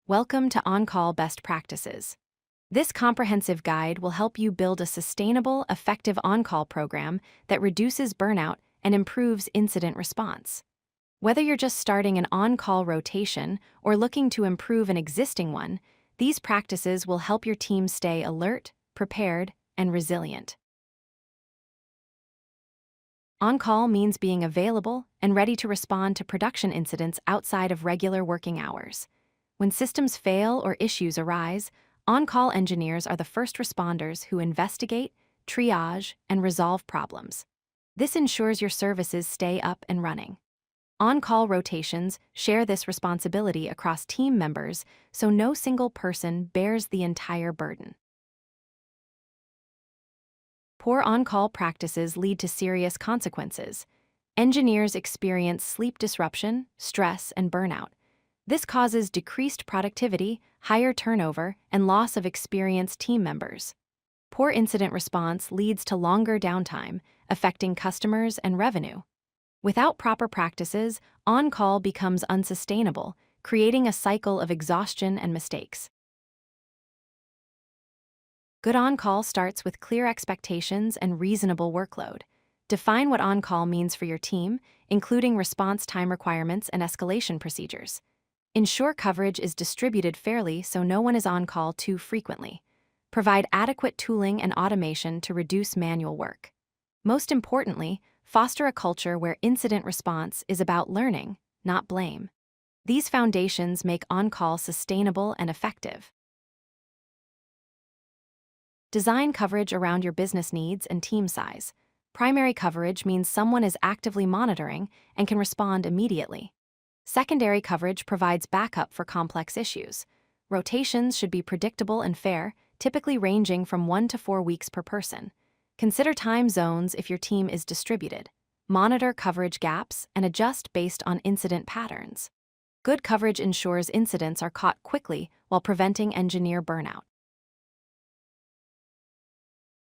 Welcome to On-Call Best Practices. This comprehensive guide will help you build a sustainable, effective on-call program that reduces burnout and improves incident response. Whether you're just starting an on-call rotation or looking to improve an existing one, these practices will help your team stay alert, prepared, and resilient. On-call means being available and ready to respond to production incidents outside of regular working hours. When systems fail or issues arise, on-call engineers are the first responders who investigate, triage, and resolve problems. This ensures your services stay up and running. On-call rotations share this responsibility across team members, so no single person bears the entire burden. Poor on-call practices lead to serious consequences. Engineers experience sleep disruption, stress, and burnout. This causes decreased productivity, higher turnover, and loss of experienced team members. Poor incident response leads to longer downtime, affecting customers and revenue. Without proper practices, on-call becomes unsustainable, creating a cycle of exhaustion and mistakes. Good on-call starts with clear expectations and reasonable workload. Define what on-call means for your team, including response time requirements and escalation procedures. Ensure coverage is distributed fairly so no one is on call too frequently. Provide adequate tooling and automation to reduce manual work. Most importantly, foster a culture where incident response is about learning, not blame. These foundations make on-call sustainable and effective. Design coverage around your business needs and team size. Primary coverage means someone is actively monitoring and can respond immediately. Secondary coverage provides backup for complex issues. Rotations should be predictable and fair, typically ranging from 1 to 4 weeks per person. Consider time zones if your team is distributed. Monitor coverage gaps and adjust based on incident patterns. Good coverage ensures incidents are caught quickly while preventing engineer burnout.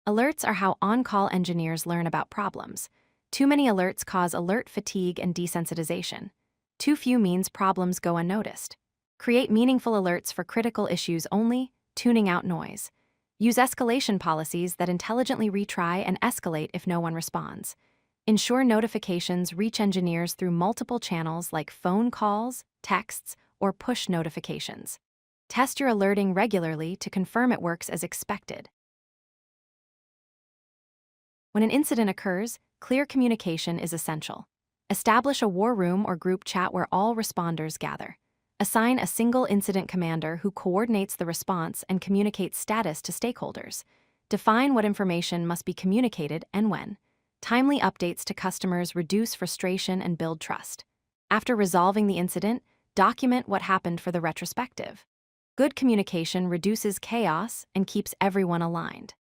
Alerts are how on-call engineers learn about problems. Too many alerts cause alert fatigue and desensitization. Too few means problems go unnoticed. Create meaningful alerts for critical issues only, tuning out noise. Use escalation policies that intelligently retry and escalate if no one responds. Ensure notifications reach engineers through multiple channels like phone calls, texts, or push notifications. Test your alerting regularly to confirm it works as expected. When an incident occurs, clear communication is essential. Establish a war room or group chat where all responders gather. Assign a single incident commander who coordinates the response and communicates status to stakeholders. Define what information must be communicated and when. Timely updates to customers reduce frustration and build trust. After resolving the incident, document what happened for the retrospective. Good communication reduces chaos and keeps everyone aligned.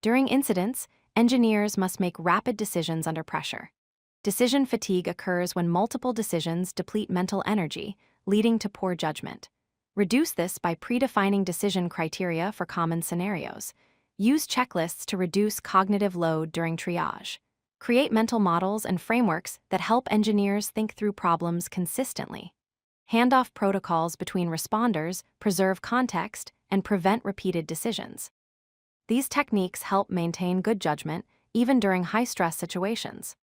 During incidents, engineers must make rapid decisions under pressure. Decision fatigue occurs when multiple decisions deplete mental energy, leading to poor judgment. Reduce this by predefining decision criteria for common scenarios. Use checklists to reduce cognitive load during triage. Create mental models and frameworks that help engineers think through problems consistently. Handoff protocols between responders preserve context and prevent repeated decisions. These techniques help maintain good judgment even during high-stress situations.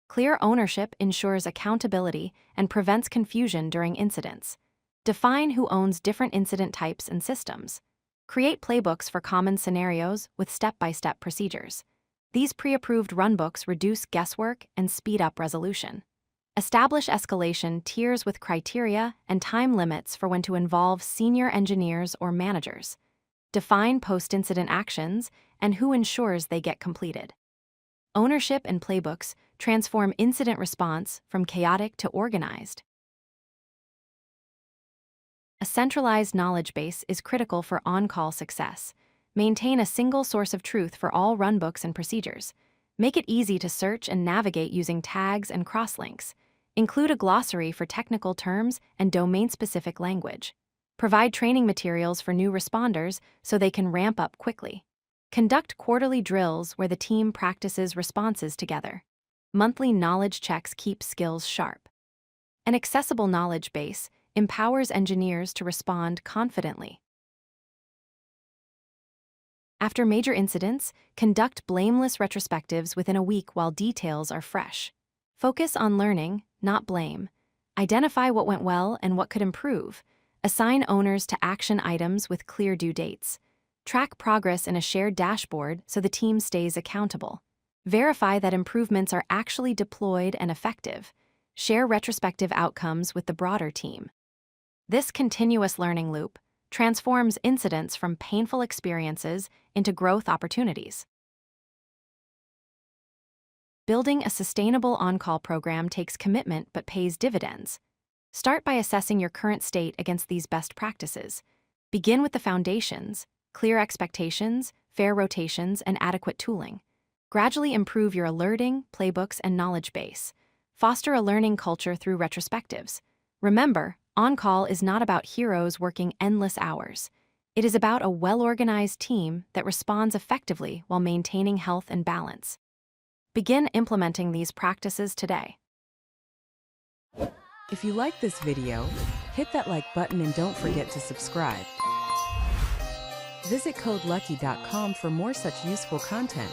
Clear ownership ensures accountability and prevents confusion during incidents. Define who owns different incident types and systems. Create playbooks for common scenarios with step-by-step procedures. These pre-approved runbooks reduce guesswork and speed up resolution. Establish escalation tiers with criteria and time limits for when to involve senior engineers or managers. Define post-incident actions and who ensures they get completed. Ownership and playbooks transform incident response from chaotic to organized. A centralized knowledge base is critical for on-call success. Maintain a single source of truth for all runbooks and procedures. Make it easy to search and navigate using tags and crosslinks. Include a glossary for technical terms and domain-specific language. Provide training materials for new responders so they can ramp up quickly. Conduct quarterly drills where the team practices responses together. Monthly knowledge checks keep skills sharp. An accessible knowledge base empowers engineers to respond confidently. After major incidents, conduct blameless retrospectives within a week while details are fresh. Focus on learning, not blame. Identify what went well and what could improve. Assign owners to action items with clear due dates. Track progress in a shared dashboard so the team stays accountable. Verify that improvements are actually deployed and effective. Share retrospective outcomes with the broader team. This continuous learning loop transforms incidents from painful experiences into growth opportunities. Building a sustainable on-call program takes commitment but pays dividends. Start by assessing your current state against these best practices. Begin with the foundations: clear expectations, fair rotations, and adequate tooling. Gradually improve your alerting, playbooks, and knowledge base. Foster a learning culture through retrospectives. Remember, on-call is not about heroes working endless hours. It is about a well-organized team that responds effectively while maintaining health and balance. Begin implementing these practices today. If you like this video, hit that like button and don't forget to subscribe. Visit codelucky.com for more such useful content.